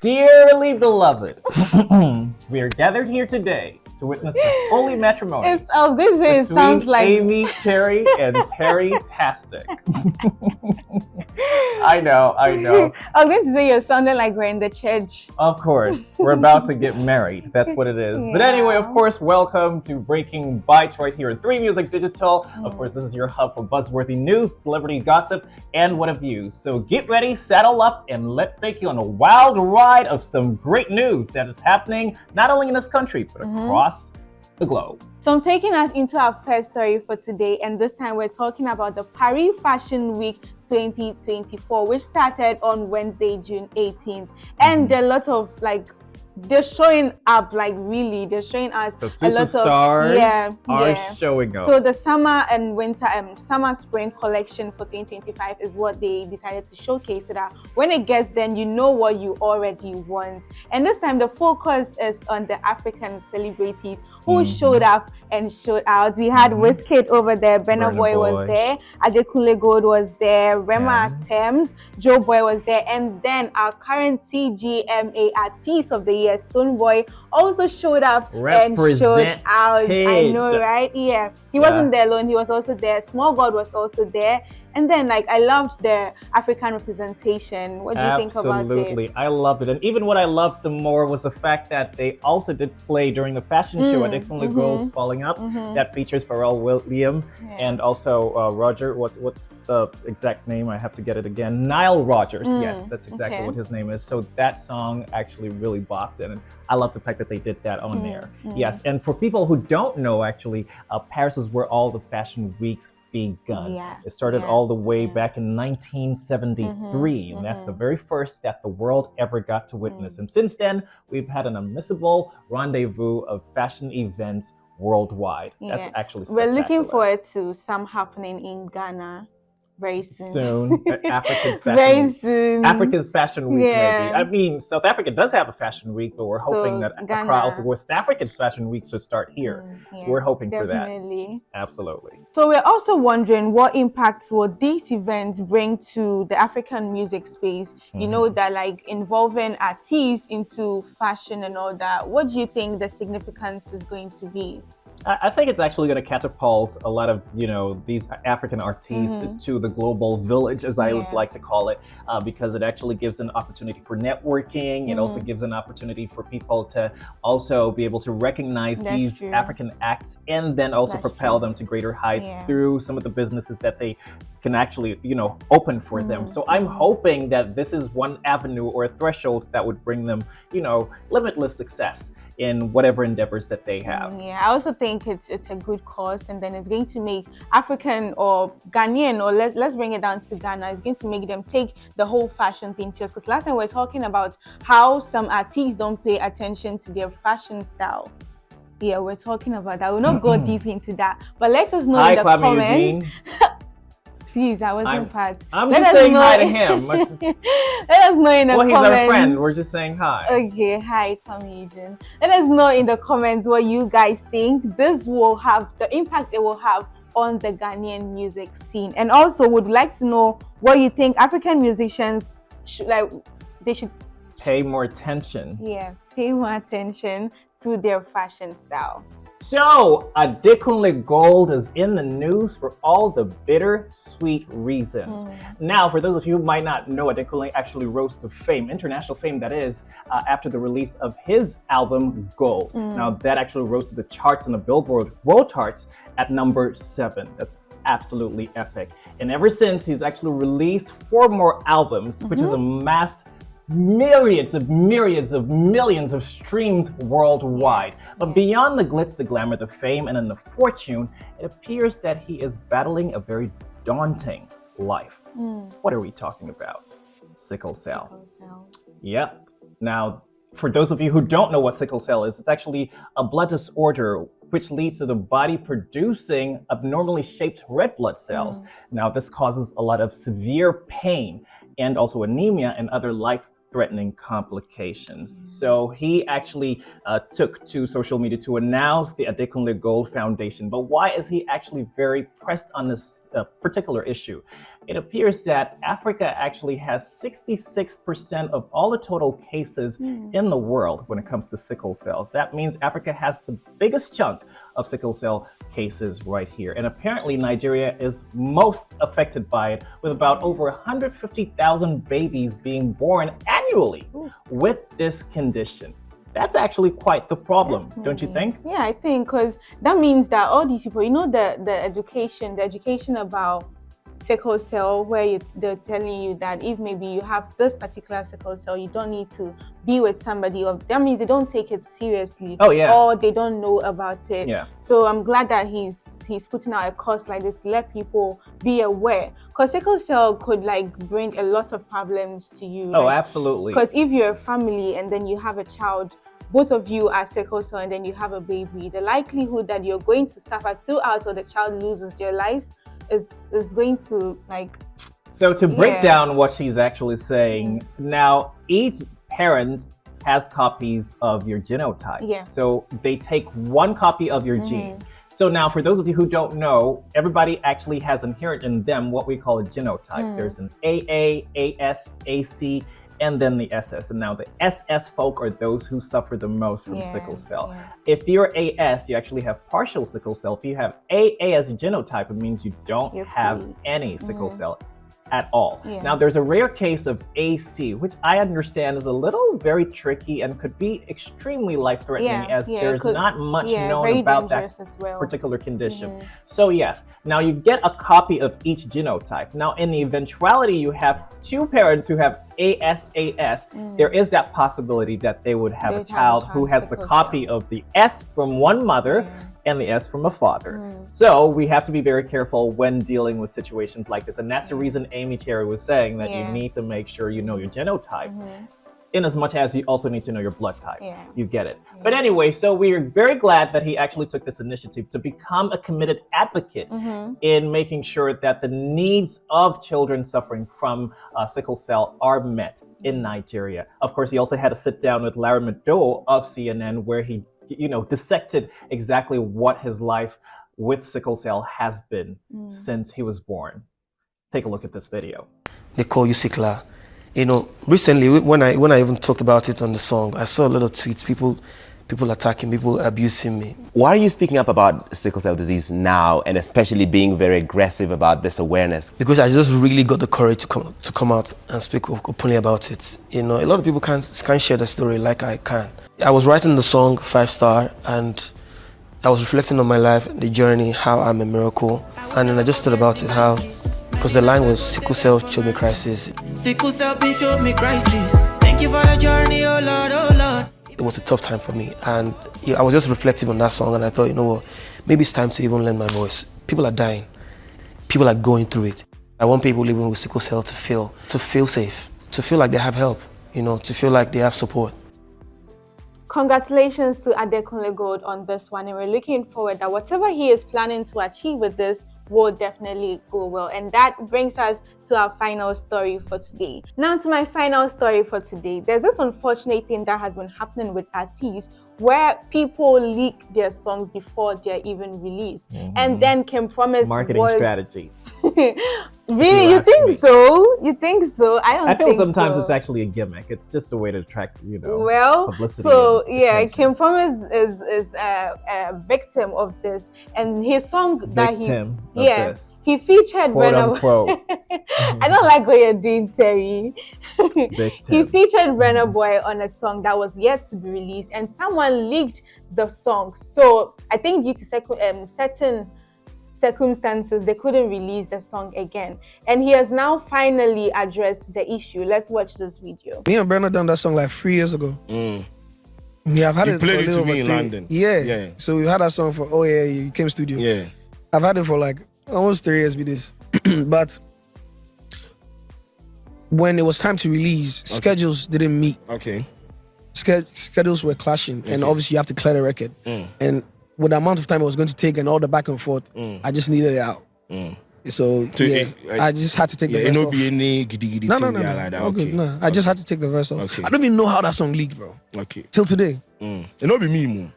Dearly beloved, we are gathered here today to witness the holy matrimony I was going to say it sounds between like Amy Terry and Terry Tastic. I know. I was going to say you're sounding like we're in the church. Of course, we're about to get married. That's what it is. But anyway, of course, welcome to Breaking Bites right here in 3 Music Digital. Of course, this is your hub for buzzworthy news, celebrity gossip, and what have you. So get ready, saddle up, and let's take you on a wild ride of some great news that is happening not only in this country, but across the globe. So I'm taking us into our first story for today, and this time we're talking about the Paris Fashion Week 2024, which started on Wednesday, June 18th. And there are a lot of they're showing up, really, they're showing us a lot of stars are showing up. So the summer and winter, summer spring collection for 2025 is what they decided to showcase, so that when it gets then you know what you already want. And this time the focus is on the African celebrities who showed up and showed out. We had Wizkid over there, Burna Boy was there, Adekunle Gold was there, Rema Thames, Joe Boy was there, and then our current TGMA Artist of the Year, Stone Boy, also showed up and showed out. I know, right? Yeah. He wasn't there alone, he was also there. Small God was also there. And then, I loved the African representation. What do you think about it? Absolutely. I loved it. And even what I loved the more was the fact that they also did play during the fashion show, Adekunle Gold's Falling Up, that features Pharrell Williams and also Roger. What's the exact name? I have to get it again. Nile Rodgers. Yes, that's exactly what his name is. So that song actually really bopped in. And I love the fact that they did that on there. Yes. And for people who don't know, actually, Paris is where all the fashion weeks begun. It started all the way back in 1973, and that's the very first that the world ever got to witness. And since then, we've had an unmissable rendezvous of fashion events worldwide. That's actually spectacular. We're looking forward to some happening in Ghana very soon. Africa's Fashion Week. Africa's Fashion Week, maybe. I mean, South Africa does have a fashion week, but we're hoping that across West Africa's fashion week should start here. We're hoping for that. Absolutely. So we're also wondering what impacts will these events bring to the African music space? You know, that involving artists into fashion and all that. What do you think the significance is going to be? I think it's actually going to catapult a lot of, these African artists to the global village, as I would like to call it, because it actually gives an opportunity for networking. It also gives an opportunity for people to also be able to recognize these African acts and then also propel them to greater heights through some of the businesses that they can actually, open for them. So I'm hoping that this is one avenue or a threshold that would bring them, limitless success in whatever endeavors that they have. I also think it's a good cause, and then it's going to make African or Ghanaian, or let's bring it down to Ghana, it's going to make them take the whole fashion thing serious. Because last time we were talking about how some artists don't pay attention to their fashion style. Yeah, we're talking about that. We'll not go deep into that, but let us know in the comments. Please, I wasn't part. I'm just saying hi to him. Let us know in the comments. Well, he's our friend. We're just saying hi. Okay, hi, Tommy Eugene. Let us know in the comments what you guys think this will have, the impact it will have on the Ghanaian music scene. And also would like to know what you think African musicians should, they should pay more attention. Yeah, pay more attention to their fashion style. So, Adekunle Gold is in the news for all the bittersweet reasons. Now, for those of you who might not know, Adekunle actually rose to fame, international fame that is, after the release of his album, Gold. Now, that actually rose to the charts on the Billboard World Charts at number 7. That's absolutely epic. And ever since, he's actually released 4 more albums, which has amassed myriads of millions of streams worldwide. But beyond the glitz, the glamour, the fame, and then the fortune, it appears that he is battling a very daunting life. What are we talking about? Sickle cell. Yep. Now, for those of you who don't know what sickle cell is, it's actually a blood disorder which leads to the body producing abnormally shaped red blood cells. Now, this causes a lot of severe pain and also anemia and other life-threatening complications. So he actually took to social media to announce the Adekunle Gold Foundation. But why is he actually very pressed on this particular issue? it appears that Africa actually has 66% of all the total cases in the world when it comes to sickle cells. That means Africa has the biggest chunk of sickle cell cases right here. And apparently Nigeria is most affected by it, with about over 150,000 babies being born annually with this condition. That's actually quite the problem, don't you think? Yeah, I think, because that means that all these people, you know, the education about sickle cell, where they're telling you that if maybe you have this particular sickle cell, you don't need to be with somebody. That means they don't take it seriously. Oh, yes. Or they don't know about it. Yeah. So I'm glad that he's putting out a course like this to let people be aware, because sickle cell could like bring a lot of problems to you. Oh, absolutely. Because if you're a family and then you have a child, both of you are sickle cell, and then you have a baby, the likelihood that you're going to suffer throughout or the child loses their lives is going to like. So to break down what she's actually saying, now each parent has copies of your genotype. Yeah. So they take one copy of your gene. So now, for those of you who don't know, everybody actually has inherent in them what we call a genotype. There's an AA, AS, AC, and then the SS. And now the SS folk are those who suffer the most from sickle cell. If you're AS, you actually have partial sickle cell. If you have AA as a genotype, it means you don't have any sickle cell at all. Now, there's a rare case of AC, which I understand is a little very tricky and could be extremely life-threatening, as there's not much known about that particular condition. So yes, now you get a copy of each genotype. Now, in the eventuality you have two parents who have ASAS, there is that possibility that they would have a child who has the copy of the S from one mother and the S from a father. So we have to be very careful when dealing with situations like this. And that's the reason Amy Cherry was saying that you need to make sure you know your genotype, in as much as you also need to know your blood type. You get it. But anyway, so we're very glad that he actually took this initiative to become a committed advocate in making sure that the needs of children suffering from sickle cell are met in Nigeria. Of course, he also had a sit down with Larry Madowo of CNN, where he dissected exactly what his life with sickle cell has been since he was born. Take a look at this video. They call you Sickler. You know, recently when I even talked about it on the song, I saw a lot of tweets, people attacking, people abusing me. Why are you speaking up about sickle cell disease now, and especially being very aggressive about this awareness? Because I just really got the courage to come out and speak openly about it. You know, a lot of people can't share the story like I can. I was writing the song 5 Star, and I was reflecting on my life, the journey, how I'm a miracle. And then I just thought about it, how, because the line was sickle cell showed me crisis. Sickle cell showed me crisis. Thank you for the journey, oh Lord, oh Lord. It was a tough time for me, and I was just reflective on that song, and I thought, you know what, maybe it's time to even lend my voice. People are dying. People are going through it. I want people living with sickle cell to feel safe, to feel like they have help, to feel like they have support. Congratulations to Adekunle Gold on this one, and we're looking forward that whatever he is planning to achieve with this will definitely go well. And that brings us to our final story for today. Now to my final story for today. There's this unfortunate thing that has been happening with artists, where people leak their songs before they're even released, and then can promise marketing strategy. Really? You think so? You think so? I feel sometimes it's actually a gimmick. It's just a way to attract, publicity. So yeah, Kim Promise is a victim of this, and his song he featured Burna Boy. I don't like what you're doing, Terry. He featured Burna Boy on a song that was yet to be released, and someone leaked the song. So I think due to certain circumstances, they couldn't release the song again. And he has now finally addressed the issue. Let's watch this video. Me and Burna done that song like 3 years ago. Yeah, I've had it played for it to me in London. Yeah. So we had that song for you came studio. Yeah. I've had it for like almost 3 years with this. But when it was time to release, schedules didn't meet. Okay. Schedules were clashing, and obviously you have to clear the record. And with the amount of time it was going to take and all the back and forth, I just needed it out. So I just had to take the verse off. No. Like that. Okay. No, I just had to take the verse off. Okay. I don't even know how that song leaked, bro. Okay. Till today. It not be me, man.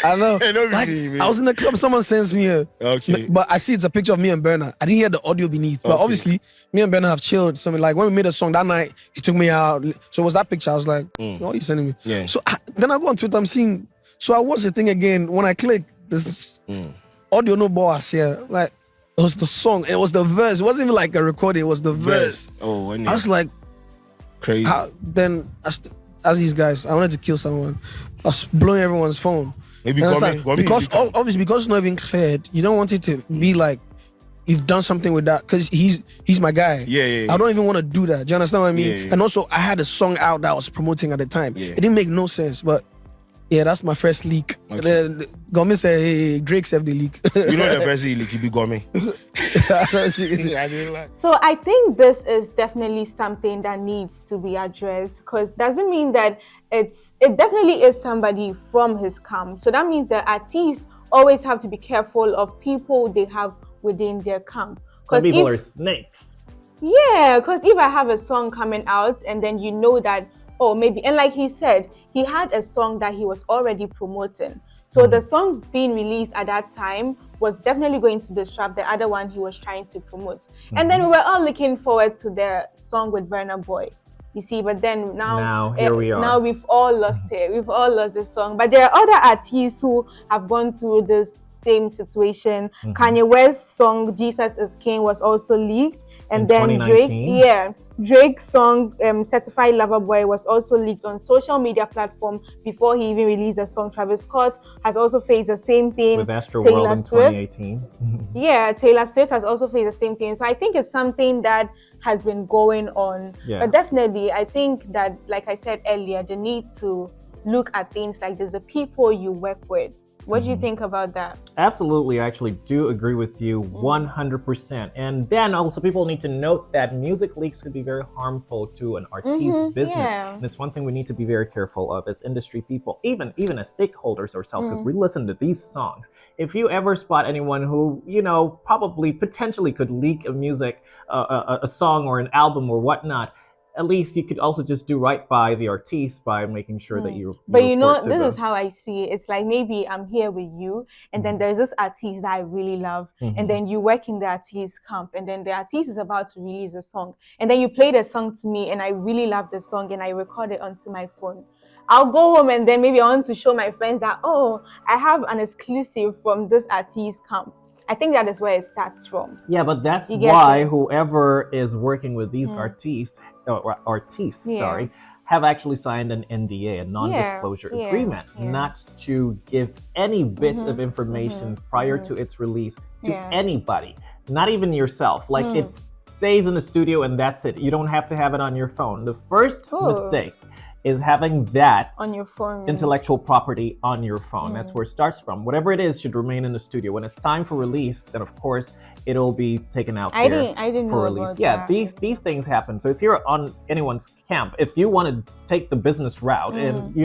I know. It not be Like, me, man. I was in the club, someone sends me a. Okay. But I see it's a picture of me and Burna. I didn't hear the audio beneath. But Okay. obviously, me and Burna have chilled. So like when we made a song that night, he took me out. So it was that picture. I was like, what are you sending me? Yeah. So then I go on Twitter, I'm seeing. So I watch the thing again. When I click, this audio no boss here. Like, it was the song. It was the verse. It wasn't even like a recording. It was the verse. Oh, I was like, crazy. then as these guys, I wanted to kill someone. I was blowing everyone's phone. Maybe And got it's me. like, because obviously because it's not even cleared, you don't want it to be like you've done something with that because he's my guy. Yeah. I don't even want to do that. Do you understand what I mean? Yeah. And also I had a song out that I was promoting at the time. Yeah. It didn't make no sense, but yeah, that's my first leak. Okay. Then government said, hey, Drake saved the leak. You know the best leak, you be got me. I didn't like. So I think this is definitely something that needs to be addressed, because doesn't mean that it definitely is somebody from his camp. So that means that artists always have to be careful of people they have within their camp. Some people are snakes. Yeah, because if I have a song coming out and then you know that, oh, maybe, and like he said, he had a song that he was already promoting. So the song being released at that time was definitely going to disrupt the other one he was trying to promote. And then we were all looking forward to the song with Burna Boy. You see, but then now here we are. Now we've all lost it. We've all lost the song. But there are other artists who have gone through this same situation. Kanye West's song Jesus is King was also leaked. And then 2019? Drake's song Certified Lover Boy was also leaked on social media platform before he even released the song. Travis Scott has also faced the same thing. With Astro World in 2018. Yeah, Taylor Swift has also faced the same thing. So I think it's something that has been going on. Yeah. But definitely, I think that, like I said earlier, the need to look at things like this, the people you work with. What do you think about that? Absolutely, I actually do agree with you 100%. And then also people need to note that music leaks could be very harmful to an artist's business. Yeah. And it's one thing we need to be very careful of as industry people, even as stakeholders ourselves, because we listen to these songs. If you ever spot anyone who, probably potentially could leak a music, a song or an album or whatnot, at least you could also just do right by the artiste by making sure that you. But this is how I see it. It's like maybe I'm here with you, and then there's this artist that I really love, and then you work in the artist camp, and then the artist is about to release a song, and then you play the song to me, and I really love the song, and I record it onto my phone. I'll go home and then maybe I want to show my friends that, oh, I have an exclusive from this artist camp. I think that is where it starts from. Yeah, but that's why whoever is working with these artists, have actually signed an NDA, a non-disclosure agreement, not to give any bit of information prior to its release to anybody, not even yourself. Like it stays in the studio and that's it. You don't have to have it on your phone. The first mistake is having that on your phone, intellectual property on your phone. That's where it starts from. Whatever it is should remain in the studio. When it's time for release, then of course it'll be taken out I there didn't for know release. about Yeah, that. these things happen. So if you're on anyone's camp, if you want to take the business route and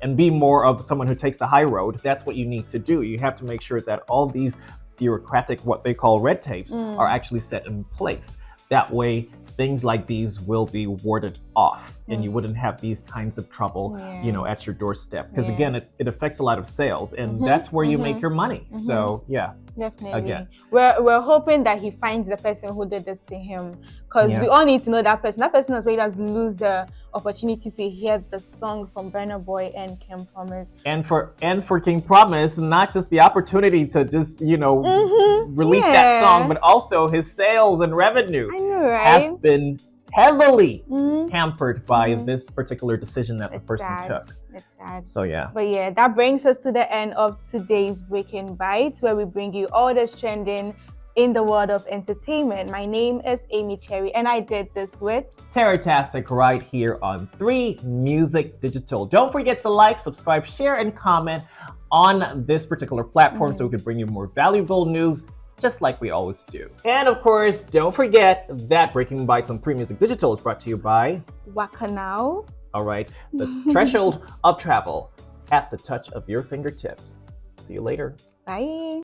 and be more of someone who takes the high road, that's what you need to do. You have to make sure that all these bureaucratic, what they call red tapes, are actually set in place. That way things like these will be warded off and you wouldn't have these kinds of trouble, at your doorstep. Because again, it affects a lot of sales and that's where you make your money. So yeah. Definitely. Again. We're hoping that he finds the person who did this to him, because we all need to know that person. That person as well doesn't lose the opportunity to hear the song from Burna Boy and King Promise. And for King Promise, not just the opportunity to just release that song, but also his sales and revenue has been heavily hampered by this particular decision that the person took. It's sad. So yeah. But yeah, that brings us to the end of today's Breaking Bites, where we bring you all that's trending in the world of entertainment. My name is Amy Cherry, and I did this with Terratastic right here on 3 Music Digital. Don't forget to like, subscribe, share, and comment on this particular platform so we can bring you more valuable news, just like we always do. And of course, don't forget that Breaking Bites on 3 Music Digital is brought to you by Waka Now. All right, the threshold of travel at the touch of your fingertips. See you later. Bye.